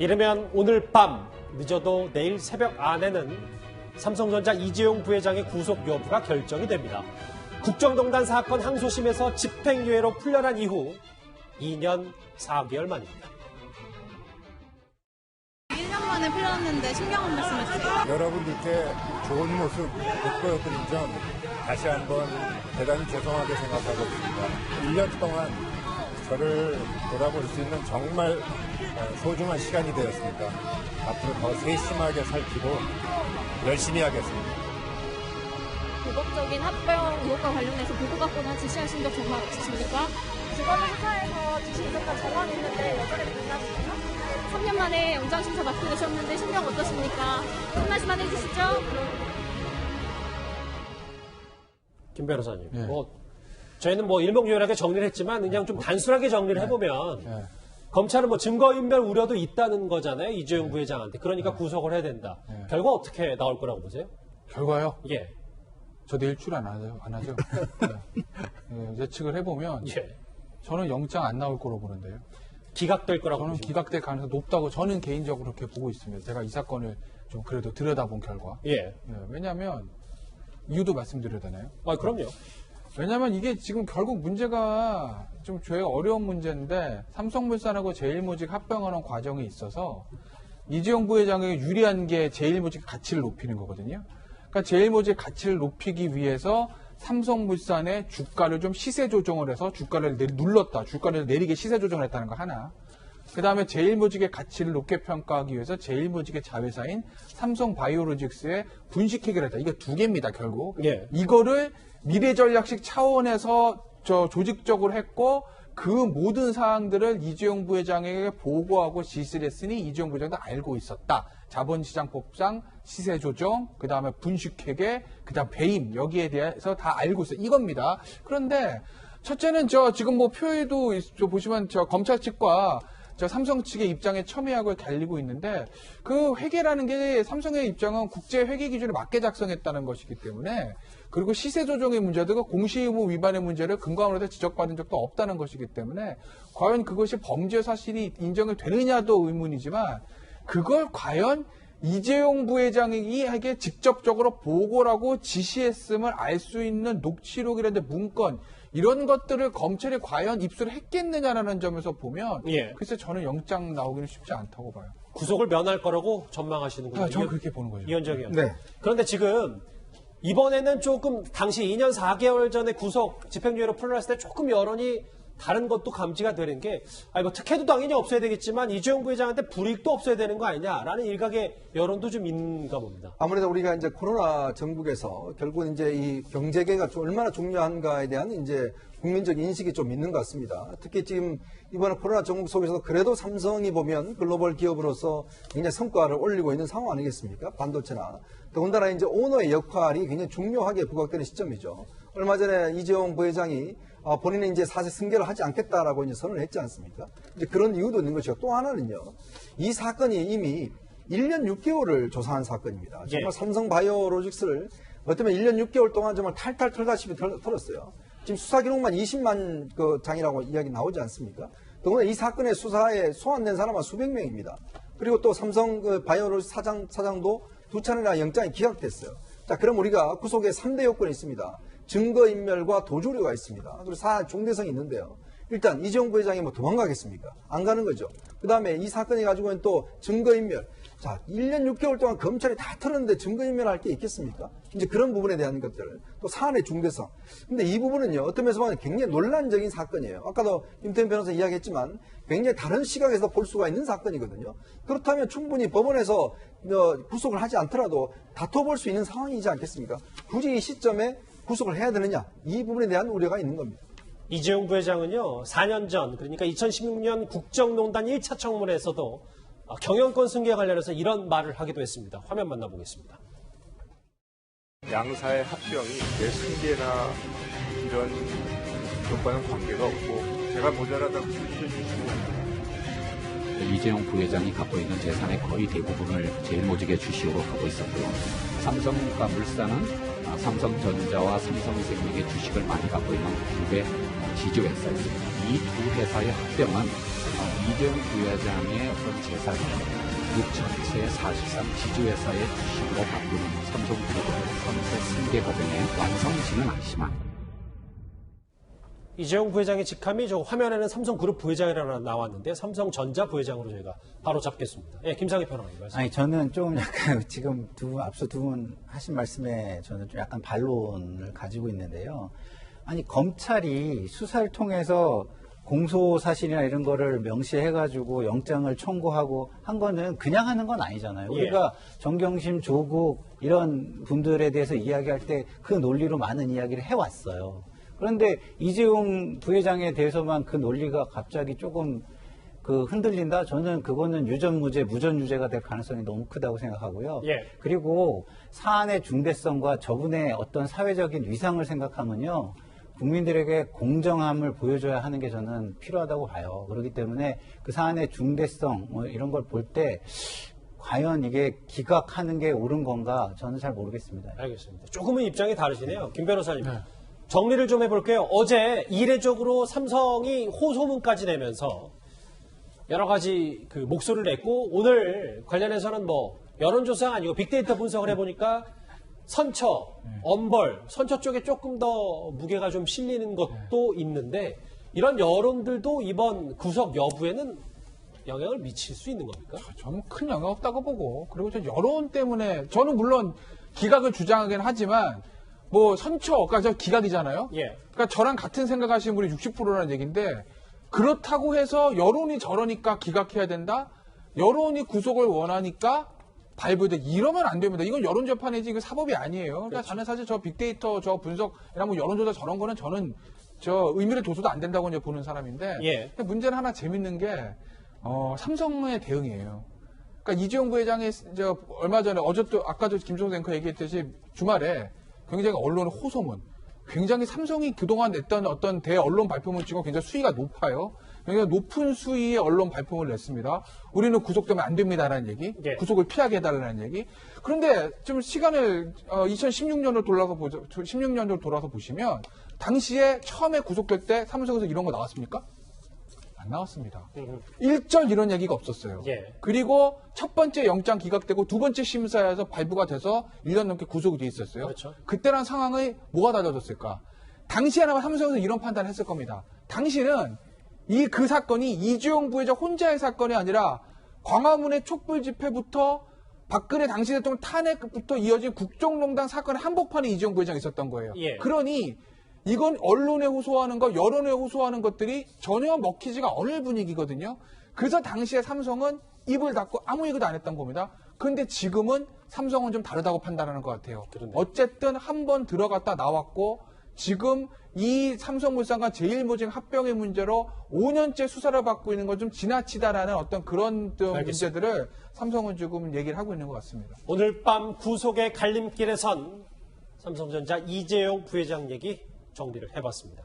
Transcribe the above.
이르면 오늘 밤, 늦어도 내일 새벽 안에는 삼성전자 이재용 부회장의 구속 여부가 결정이 됩니다. 국정농단 사건 항소심에서 집행유예로 풀려난 이후 2년 4개월 만입니다. 1년 만에 풀렸는데 신경 한 말씀 해주세요. 여러분들께 좋은 모습 못 보여드린 점 다시 한번 대단히 죄송하게 생각하고 있습니다. 1년 동안 저를 돌아볼 수 있는 정말 소중한 시간이 되었습니다. 앞으로 더 세심하게 살피고 열심히 하겠습니다. 불법적인 합병 의혹과 관련해서 보고받거나 지시하신 적 정말 없으십니까? 주거를 수사해서 지시했던 정황이 있는데 여전히 불나십니까? 3년 만에 영장 심사 맡게 되셨는데 신경 어떠십니까? 한 말씀만 해주시죠. 김 변호사님, 네. 저희는 일목요연하게 정리를 했지만 그냥 좀 단순하게 정리를 해보면 검찰은 증거인멸 우려도 있다는 거잖아요. 이재용 부회장한테. 그러니까 구속을 해야 된다. 결과 어떻게 나올 거라고 보세요? 결과요? 예. 저 내일 출연 안 하죠. 예측을 해보면 저는 영장 안 나올 거로 보는데요. 기각될 거라고 저는 보십니까? 기각될 가능성이 높다고 저는 개인적으로 그렇게 보고 있습니다. 제가 이 사건을 좀 그래도 들여다본 결과. 왜냐하면 이유도 말씀드려야 되나요? 그럼요. 왜냐하면 이게 지금 결국 문제가 좀 죄가 어려운 문제인데 삼성물산하고 제일모직 합병하는 과정에 있어서 이재용 부회장에게 유리한 게 제일모직 가치를 높이는 거거든요. 그러니까 제일모직 가치를 높이기 위해서 삼성물산의 주가를 좀 시세 조정을 해서 주가를 눌렀다. 주가를 내리게 시세 조정을 했다는 거 하나. 그 다음에 제일모직의 가치를 높게 평가하기 위해서 제일모직의 자회사인 삼성바이오로직스에 분식회계를 했다. 이게 두 개입니다, 결국. 이거를 미래전략식 차원에서 조직적으로 했고 그 모든 사항들을 이재용 부회장에게 보고하고 지시를 했으니 이재용 부회장도 알고 있었다. 자본시장법상 시세조정, 그 다음에 분식회계, 그 다음 배임 여기에 대해서 다 알고 있어요. 이겁니다. 그런데 첫째는 지금 표에도 보시면 검찰 측과 삼성 측의 입장에 첨예하게 달리고 있는데 그 회계라는 게 삼성의 입장은 국제 회계 기준에 맞게 작성했다는 것이기 때문에 그리고 시세 조정의 문제도 공시의무 위반의 문제를 근거함으로 지적받은 적도 없다는 것이기 때문에 과연 그것이 범죄 사실이 인정이 되느냐도 의문이지만 그걸 과연 이재용 부회장에게 직접적으로 보고라고 지시했음을 알 수 있는 녹취록이라든지 문건 이런 것들을 검찰이 과연 입수를 했겠느냐라는 점에서 보면 글쎄 저는 영장 나오기는 쉽지 않다고 봐요. 구속을 면할 거라고 전망하시는군요. 저는 그렇게 보는 거죠. 이현정 의원. 그런데 지금 이번에는 조금 당시 2년 4개월 전에 구속 집행유예로 풀려났을 때 조금 여론이 다른 것도 감지가 되는 게 특혜도 당연히 없어야 되겠지만 이재용 부회장한테 불이익도 없어야 되는 거 아니냐라는 일각의 여론도 좀 있는가 봅니다. 아무래도 우리가 이제 코로나 전국에서 결국은 이제 이 경제계가 얼마나 중요한가에 대한 이제 국민적 인식이 좀 있는 것 같습니다. 특히 지금 이번에 코로나 전국 속에서도 그래도 삼성이 보면 글로벌 기업으로서 굉장히 성과를 올리고 있는 상황 아니겠습니까? 반도체나. 더군다나 이제 오너의 역할이 굉장히 중요하게 부각되는 시점이죠. 얼마 전에 이재용 부회장이 본인은 이제 사실 승계를 하지 않겠다라고 이제 선언을 했지 않습니까? 이제 그런 이유도 있는 것이고 또 하나는요. 이 사건이 이미 1년 6개월을 조사한 사건입니다. 정말 삼성바이오로직스를 어쩌면 1년 6개월 동안 정말 탈탈 털다시피 털었어요. 지금 수사 기록만 20만 장이라고 이야기 나오지 않습니까? 더구나 이 사건의 수사에 소환된 사람은 수백 명입니다. 그리고 또 삼성 바이오로직스 사장도 두 차례나 영장이 기각됐어요. 자, 그럼 우리가 구속에 3대 요건이 있습니다. 증거인멸과 도주료가 있습니다. 그리고 사안 중대성이 있는데요. 일단 이재용 부회장이 도망가겠습니까? 안 가는 거죠. 그 다음에 이 사건이 가지고 있는 또 증거인멸. 자, 1년 6개월 동안 검찰이 다 털었는데 증거인멸할 게 있겠습니까? 이제 그런 부분에 대한 것들. 또 사안의 중대성. 근데 이 부분은요, 어떤 면에서 보면 굉장히 논란적인 사건이에요. 아까도 임태현 변호사 이야기했지만 굉장히 다른 시각에서 볼 수가 있는 사건이거든요. 그렇다면 충분히 법원에서 구속을 하지 않더라도 다퉈볼 수 있는 상황이지 않겠습니까? 굳이 이 시점에 구속을 해야 되느냐? 이 부분에 대한 우려가 있는 겁니다. 이재용 부회장은요, 4년 전, 그러니까 2016년 국정농단 1차 청문회에서도 경영권 승계에 관련해서 이런 말을 하기도 했습니다. 화면 만나보겠습니다. 양사의 합병이 내 승계나 이런 것과는 관계가 없고 제가 모자라다고 주시해 주시고 이재용 부회장이 갖고 있는 재산의 거의 대부분을 제일모직의 주식으로 하고 있었고요. 삼성과 물산은 삼성전자와 삼성생명의 주식을 많이 갖고 있는 국내 지주회사였습니다. 이 두 회사의 합병은 이재용 부회장의 어떤 재산이 그 전체의 사실상 지주회사의 주식으로 바꾸는 삼성그룹의 선세 승계 과정의 완성지는 않지만 이재용 부회장의 직함이 저 화면에는 삼성그룹 부회장이라고 나왔는데 삼성전자 부회장으로 저희가 바로 잡겠습니다. 예, 김상희 평론가님 말씀. 아니, 저는 좀 약간 지금 앞서 두 분 하신 말씀에 저는 좀 약간 반론을 가지고 있는데요. 아니, 검찰이 수사를 통해서 공소 사실이나 이런 거를 명시해가지고 영장을 청구하고 한 거는 그냥 하는 건 아니잖아요. 예. 우리가 정경심, 조국 이런 분들에 대해서 이야기할 때 그 논리로 많은 이야기를 해왔어요. 그런데 이재용 부회장에 대해서만 그 논리가 갑자기 조금 흔들린다? 저는 그거는 유전무죄, 무전유죄가 될 가능성이 너무 크다고 생각하고요. 예. 그리고 사안의 중대성과 저분의 어떤 사회적인 위상을 생각하면요. 국민들에게 공정함을 보여줘야 하는 게 저는 필요하다고 봐요. 그렇기 때문에 그 사안의 중대성 뭐 이런 걸 볼 때 과연 이게 기각하는 게 옳은 건가 저는 잘 모르겠습니다. 알겠습니다. 조금은 입장이 다르시네요. 김 변호사님. 정리를 좀 해볼게요. 어제 이례적으로 삼성이 호소문까지 내면서 여러 가지 그 목소리를 냈고 오늘 관련해서는 뭐 여론조사가 아니고 빅데이터 분석을 해보니까 선처, 엄벌, 선처 쪽에 조금 더 무게가 좀 실리는 것도 있는데 이런 여론들도 이번 구속 여부에는 영향을 미칠 수 있는 겁니까? 저는 큰 영향 없다고 보고, 그리고 저 여론 때문에 저는 물론 기각을 주장하긴 하지만 뭐 선처가 저 기각이잖아요. 예. 그러니까 저랑 같은 생각하시는 분이 60%라는 얘기인데 그렇다고 해서 여론이 저러니까 기각해야 된다. 여론이 구속을 원하니까 발부돼 이러면 안 됩니다. 이건 여론 재판이지 이거 사법이 아니에요. 그러니까 그렇죠. 저는 사실 저 빅데이터 저 분석이나 뭐 여론조사 저런 거는 저는 저 의미를 둬서도 안 된다고 이제 보는 사람인데 예. 근데 문제는 하나 재밌는 게 삼성의 대응이에요. 그러니까 이재용 부회장이 저 얼마 전에 어제도 아까도 김종석 앵커 얘기했듯이 주말에 굉장히 언론의 호소문, 굉장히 삼성이 그동안 냈던 어떤 대언론 발표문 중에 굉장히 수위가 높아요. 굉장히 높은 수위의 언론 발표문을 냈습니다. 우리는 구속되면 안 됩니다라는 얘기, 예. 구속을 피하게 해달라는 얘기. 그런데 좀 시간을 2016년으로 돌아서 보시면 당시에 처음에 구속될 때 사무소에서 이런 거 나왔습니까? 안 나왔습니다. 1절 이런 얘기가 없었어요. 예. 그리고 첫 번째 영장 기각되고 두 번째 심사에서 발부가 돼서 1년 넘게 구속이 돼 있었어요. 그렇죠. 그때랑 상황이 뭐가 달라졌을까? 당시에나마 삼성에서 이런 판단을 했을 겁니다. 당시는 그 사건이 이재용 부회장 혼자의 사건이 아니라 광화문의 촛불 집회부터 박근혜 당시 대통령 탄핵부터 이어진 국정농단 사건의 한복판에 이재용 부회장이 있었던 거예요. 예. 그러니 이건 언론에 호소하는 것, 여론에 호소하는 것들이 전혀 먹히지가 않을 분위기거든요. 그래서 당시에 삼성은 입을 닫고 아무 얘기도 안 했던 겁니다. 그런데 지금은 삼성은 좀 다르다고 판단하는 것 같아요. 그런데. 어쨌든 한 번 들어갔다 나왔고 지금 이 삼성물산과 제일모직 합병의 문제로 5년째 수사를 받고 있는 건 좀 지나치다라는 어떤 그런 좀 알겠습니다. 문제들을 삼성은 지금 얘기를 하고 있는 것 같습니다. 오늘 밤 구속의 갈림길에 선 삼성전자 이재용 부회장 얘기 정리를 해봤습니다.